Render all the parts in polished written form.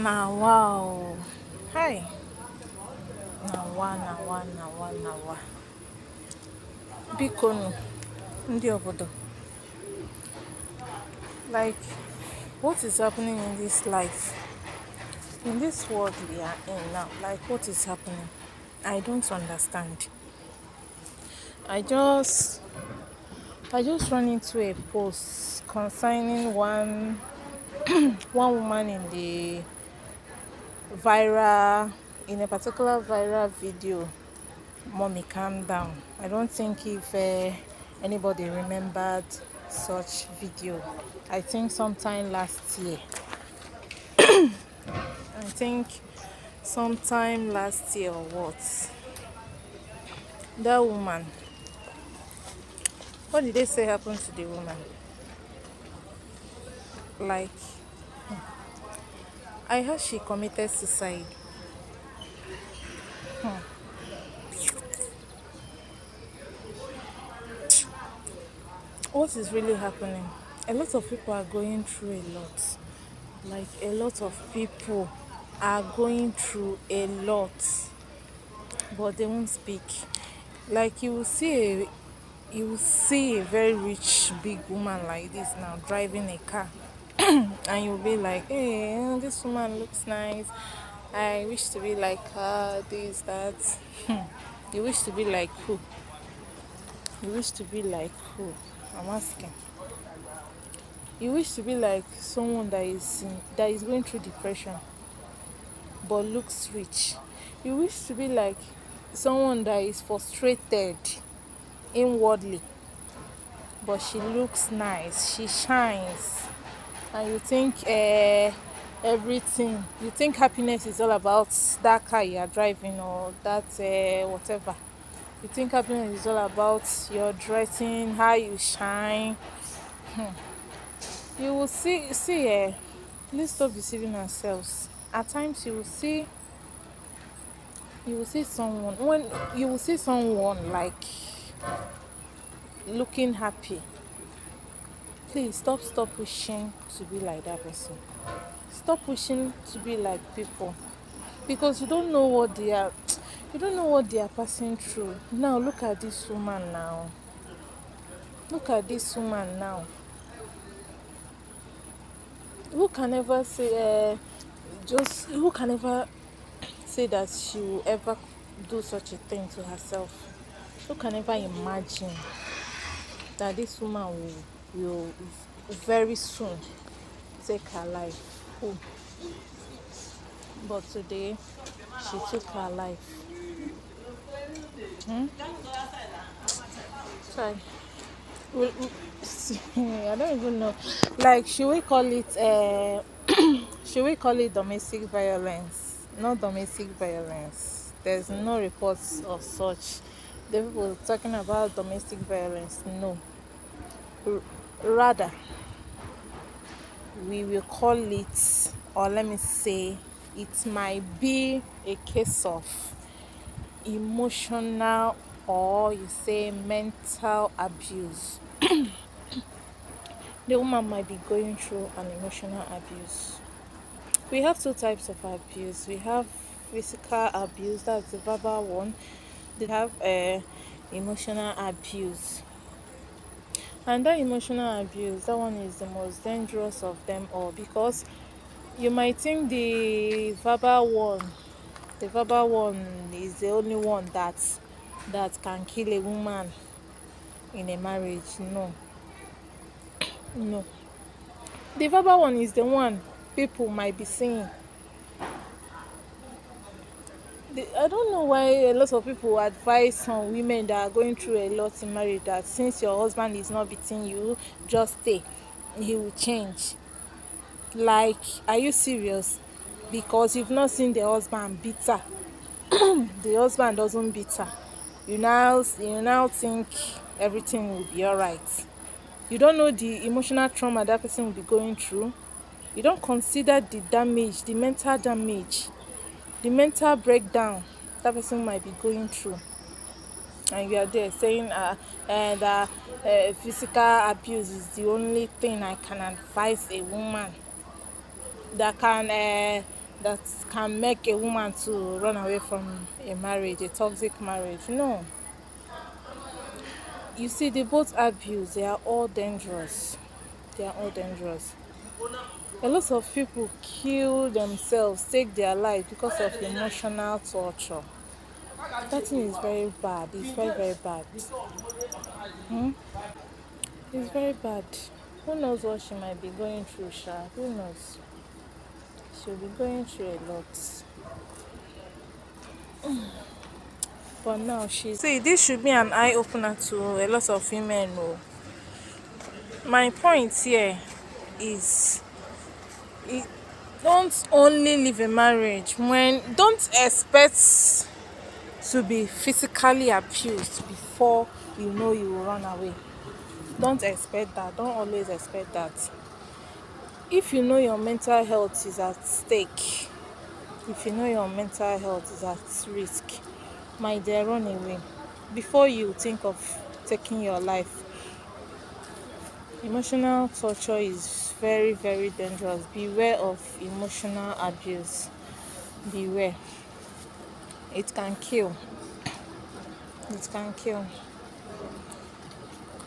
Now, wow. Hi. Nawa. Bikonu. Ndị obodo. Like, what is happening in this life? In this world we are in now, like, what is happening? I don't understand. I just, I just ran into a post concerning one woman in a particular viral video. Mommy, calm down. I don't think if anybody remembered such video. I think sometime last year. I think sometime last year or what. That woman. What did they say happened to the woman? Like, I heard she committed suicide. What is really happening? A lot of people are going through a lot. Like, a lot of people are going through a lot, but they won't speak. Like, you will see a very rich big woman like this now driving a car, and you'll be like, hey, this woman looks nice. I wish to be like her, this, that. You wish to be like who? You wish to be like who? I'm asking. You wish to be like someone that is going through depression but looks rich. You wish to be like someone that is frustrated inwardly but she looks nice, she shines, and you think everything. You think happiness is all about that car you are driving or that whatever. You think happiness is all about your dressing, how you shine. You will see. Let's stop deceiving ourselves. At times you will see someone like looking happy. Please stop wishing to be like that person. Stop wishing to be like people, because you don't know what they are passing through. Now look at this woman now. Look at this woman now. Who can ever say who can ever say that she will ever do such a thing to herself? Who can ever imagine that this woman will very soon take her life? Who? But today she took her life. Sorry. I don't even know. Like, should we call it should we call it domestic violence? Not domestic violence. There's no reports of such. The people talking about domestic violence. No. R- Rather, we will call it, or let me say, it might be a case of emotional, or you say mental abuse. The woman might be going through an emotional abuse. We have two types of abuse. We have physical abuse, that's the verbal one. They have emotional abuse. And that emotional abuse, that one is the most dangerous of them all, because you might think the verbal one is the only one that can kill a woman in a marriage. No, no. The verbal one is the one people might be saying. I don't know why a lot of people advise some women that are going through a lot in marriage that since your husband is not beating you, just stay. He will change. Like, are you serious? Because you've not seen the husband beat her. The husband doesn't beat her. You now think everything will be alright. You don't know the emotional trauma that person will be going through. You don't consider the damage, the mental damage, the mental breakdown that person might be going through. And you are there saying that physical abuse is the only thing I can advise a woman that can that can make a woman to run away from a marriage, a toxic marriage. No. You see, the both abuse, they are all dangerous. They are all dangerous. A lot of people kill themselves, take their life because of emotional torture. That thing is very bad. It's very, very bad. Hmm? It's very bad. Who knows what she might be going through, Sha? Who knows? She'll be going through a lot. But now she's. See, this should be an eye opener to a lot of women. Oh. My point here is it, don't only leave a marriage when don't expect to be physically abused before you know you will run away. Don't expect that. Don't always expect that. If you know your mental health is at stake, if you know your mental health is at risk, my dear, run away before you think of taking your life. Emotional torture is very, very dangerous. Beware of emotional abuse. Beware. It can kill. It can kill.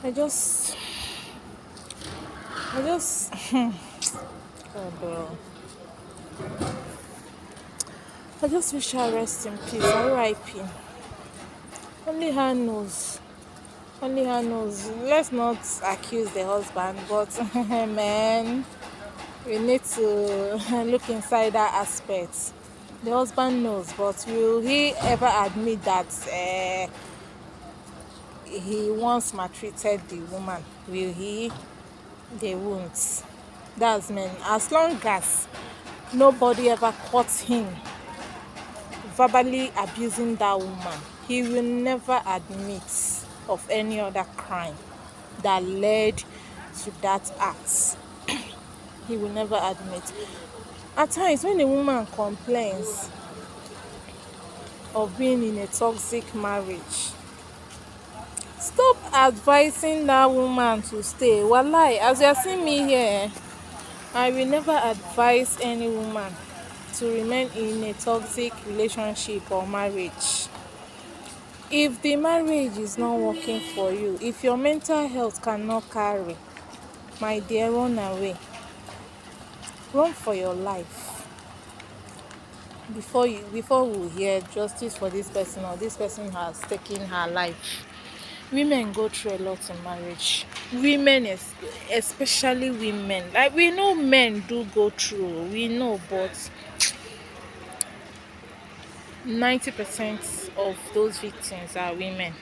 I just oh bro. I just wish her rest in peace. R.I.P. Only her knows. Only her knows. Let's not accuse the husband, but man, we need to look inside that aspect. The husband knows, but will he ever admit that he once maltreated the woman? Will he? They won't. That's men. As long as nobody ever caught him verbally abusing that woman, he will never admit of any other crime that led to that act. He will never admit. At times, when a woman complains of being in a toxic marriage, stop advising that woman to stay. Wallahi, as you are seeing me here, I will never advise any woman to remain in a toxic relationship or marriage. If the marriage is not working for you, if your mental health cannot carry, my dear, run away. Run for your life. Before we hear justice for this person or this person has taken her life. Women go through a lot in marriage. Women, especially women. Like, we know men do go through, we know, but 90% of those victims are women.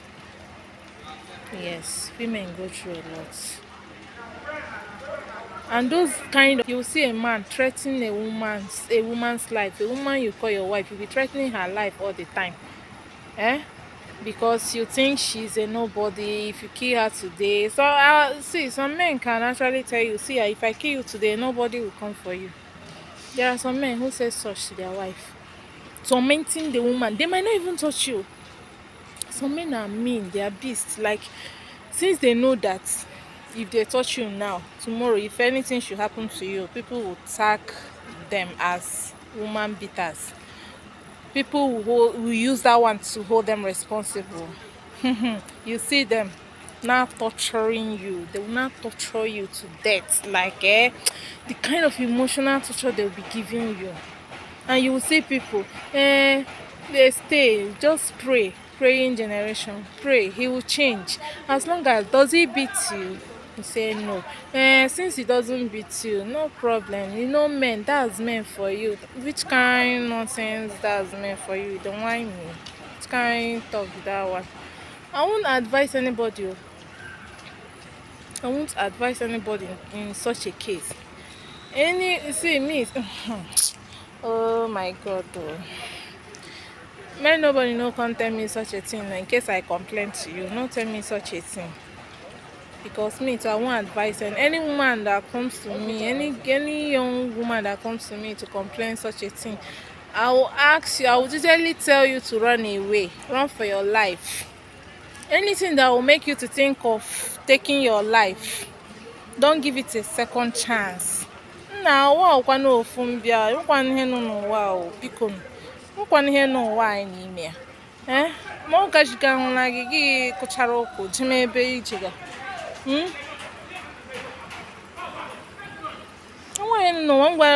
Yes, women go through a lot. And those kind of, you see a man threatening a woman's life, a woman you call your wife, you'll be threatening her life all the time. Because you think she's a nobody. If you kill her today, so see, some men can actually tell you, see, if I kill you today, nobody will come for you. There are some men who say such to their wife, tormenting the woman. They might not even touch you. Some men are mean, they are beasts. Like, since they know that if they touch you now, tomorrow, if anything should happen to you, people will tag them as woman beaters. People will use that one to hold them responsible. You see them now torturing you. They will not torture you to death. Like the kind of emotional torture they'll be giving you. And you will see people, they stay, just pray. Praying generation, pray, he will change. As long as, does he beat you? You say no. Since he doesn't beat you, no problem. You know, men, that's meant for you. Which kind nonsense that's meant for you? Don't whine me. Which kind talk that one? I won't advise anybody. I won't advise anybody in such a case. See me. Oh my God, though. May nobody no come tell me such a thing. In case I complain to you, no tell me such a thing. Because me too, I won't advise any woman that comes to me, any young woman that comes to me to complain such a thing, I will ask you, I will usually tell you to run away, run for your life. Anything that will make you to think of taking your life, don't give it a second chance. na ụwa ọkwa n'ofu mbịa nkwa ihe nọ n'ụwa o biko nkwa ihe n'ụwa anyị n'ime ya ma ọ gajiga nwụla gị kụchara ụkwụ jem ebe ijega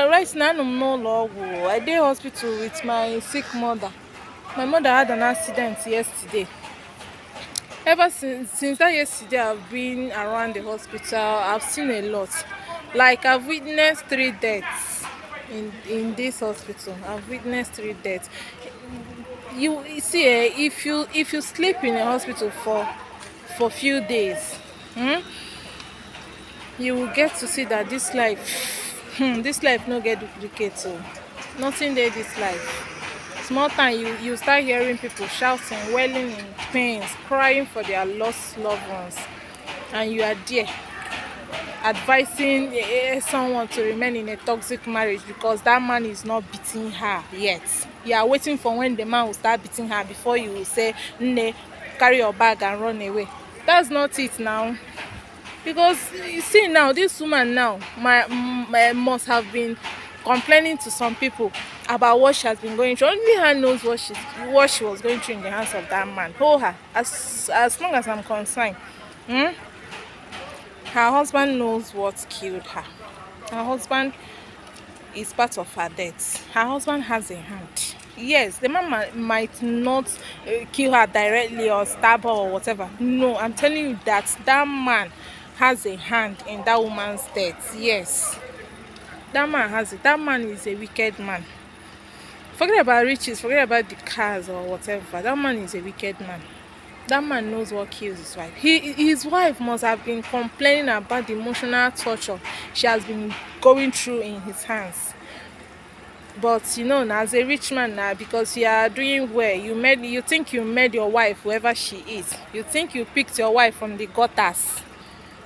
right now I'm no longer. I did hospital with my sick mother. My mother had an accident yesterday. Ever since that yesterday, I've been around the hospital. I've seen a lot. Like I've witnessed 3 deaths in this hospital. I've witnessed 3 deaths. You see, if you sleep in a hospital for few days, you will get to see that this life no get duplicate. So nothing there this life. Small time you start hearing people shouting, wailing in pains, crying for their lost loved ones, and you are there advising someone to remain in a toxic marriage because that man is not beating her yet. You are waiting for when the man will start beating her before you will say, "Nne, carry your bag and run away." That's not it now. Because you see now, this woman now must have been complaining to some people about what she has been going through. Only her knows what she was going through in the hands of that man. Hold her. As long as I'm concerned, her husband knows what killed her. Her husband is part of her death. Her husband has a hand. Yes, the man might not kill her directly or stab her or whatever. No, I'm telling you that man has a hand in that woman's death. Yes, that man has it. That man is a wicked man. Forget about riches, forget about the cars or whatever. That man is a wicked man. That man knows what kills his wife. His wife must have been complaining about the emotional torture she has been going through in his hands. But now as a rich man now, because you are doing well, you think you made your wife whoever she is. You think you picked your wife from the gutters.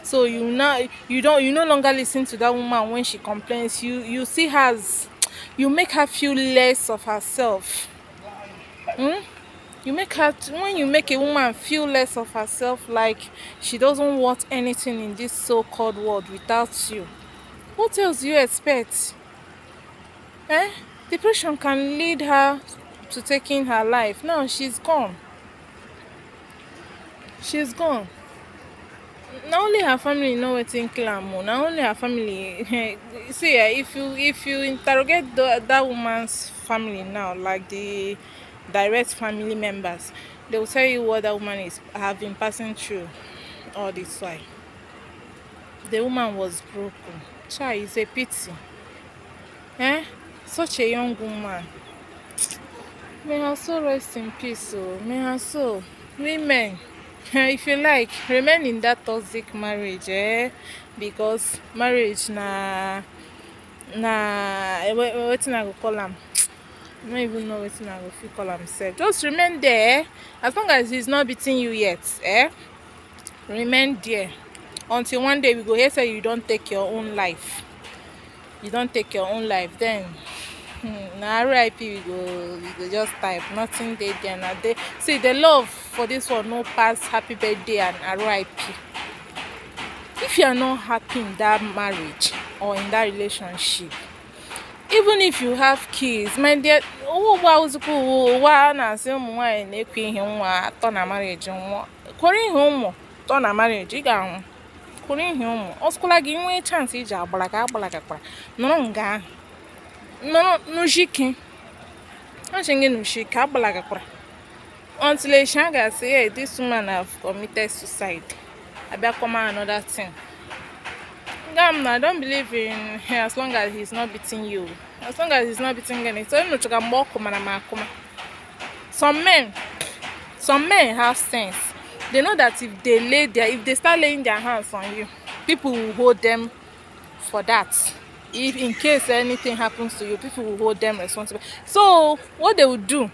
So you no longer listen to that woman when she complains. You see her as, you make her feel less of herself. You make her, when you make a woman feel less of herself, like she doesn't want anything in this so-called world without you, what else do you expect? Depression can lead her to taking her life. Now she's gone. Not only her family know wetin kill am o. Not only her family. See, if you interrogate that woman's family now, like the direct family members, they will tell you what that woman have been passing through all this while. The woman was broken. Child, it's a pity. Such a young woman. May her soul rest in peace. May her soul. Women, if you like, remain in that toxic marriage, because marriage na wetin I go call am. I don't even know wetin I go fit call am sef. Just remain there, as long as he's not beating you yet, remain there until one day we go hear say you don't take your own life. Then na RIP we go just type. Nothing dey there. Na dey. See, the love for this one no pass happy birthday and RIP. If you are not happy in that marriage or in that relationship, even if you have kids, my dear, na-asị ụmụ nwaanyị na-ekwe ihe nwa atọ na marriage nwa. Kwere ihe ụmụ tọ na marriage, ị ga-anwụ. Kwere ihe ụmụ. Ọsụkwala gị nwee chance iji agbalaga nọrọ nga ahụ. Nọrọ n'ushiki. Achị gị n'ushiki agbalaga. Until a shanga say, hey, this woman have committed suicide. Abịakọma another thing. I don't believe in as long as he's not beating you. As long as he's not beating you. So some men have sense. They know that if they start laying their hands on you, people will hold them for that. If in case anything happens to you, people will hold them responsible. So what they will do,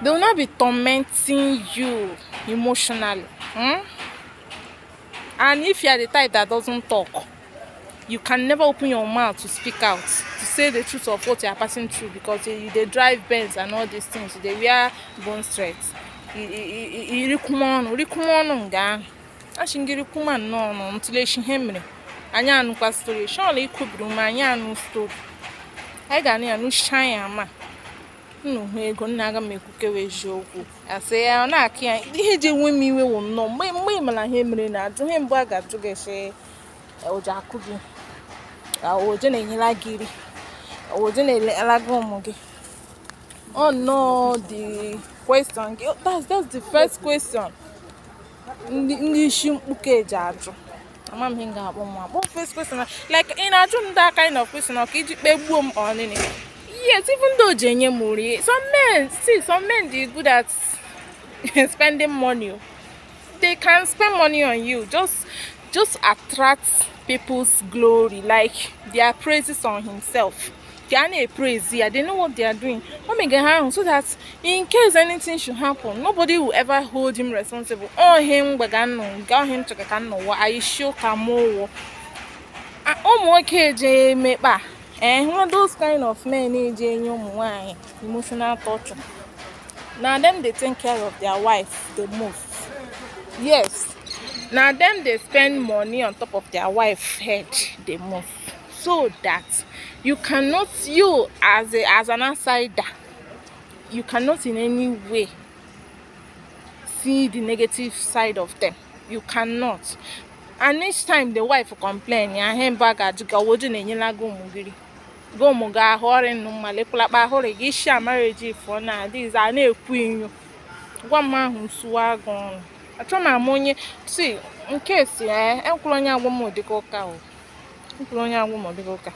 they will not be tormenting you emotionally. And if you are the type that doesn't talk, you can never open your mouth to speak out, to say the truth of what you are passing through, because they drive Benz and all these things. They wear bone straits. anyị anụkwa story shọl ikwubiri ma anyị anụ story anyị ga na ya nụcha ya ma nnụhụ ego nna aga m ekwukewa eziokwu asị ya ọ na-akị ya ihe ji enwe m iwe wụ nnọọ mgbe ịmara ihe mere na ajụ ihe mbụ a ga-ajụ gị sị oje akụ gị oje na-enyela gị iri oje na-elela gị ụmụ gị oh no the question that's the first question ndị isi mkpuke eji ajụ ama m ihe m ga-akpọ m akpọ first question like ị na-ajụ m that kind of question ka iji kpegbuo m ọnịnị. Yes, even though Jenye Muri, some men they good at spending money. They can spend money on you, just attract people's glory, like their praises on himself. They are not praise here. They know what they are doing. So that in case anything should happen, nobody will ever hold him responsible. Oh him bagano, go him to kakano. I show kamo. Okay, me ba. One of those kind of men emotional torture. Now them they take care of their wife the most. Yes. Now them they spend money on top of their wife head the most. So that you cannot, you as an outsider, you cannot in any way see the negative side of them. You cannot. And each time the wife complain, ya him back at go muga horin no malepula ba hore gi sha marriage for na this are na-ekwu inyo gwa mma hu suwa gon achọ ma monye see in case enkwuru onye agwo mo dịka ụka o enkwuru onye agwo mo dịka ụka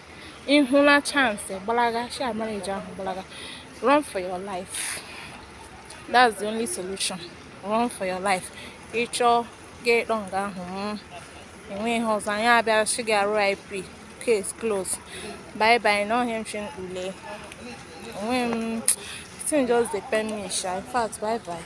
ihula chance gbalaga sha marriage ahụ gbalaga run for your life. That's the only solution. Run for your life. Ịchọ get long ahụ enwe ihe ọzọ anyị abịa shiga RIP. Case closed. Bye bye. No him shin ule. When thing just depend me, shy. In fact, bye bye.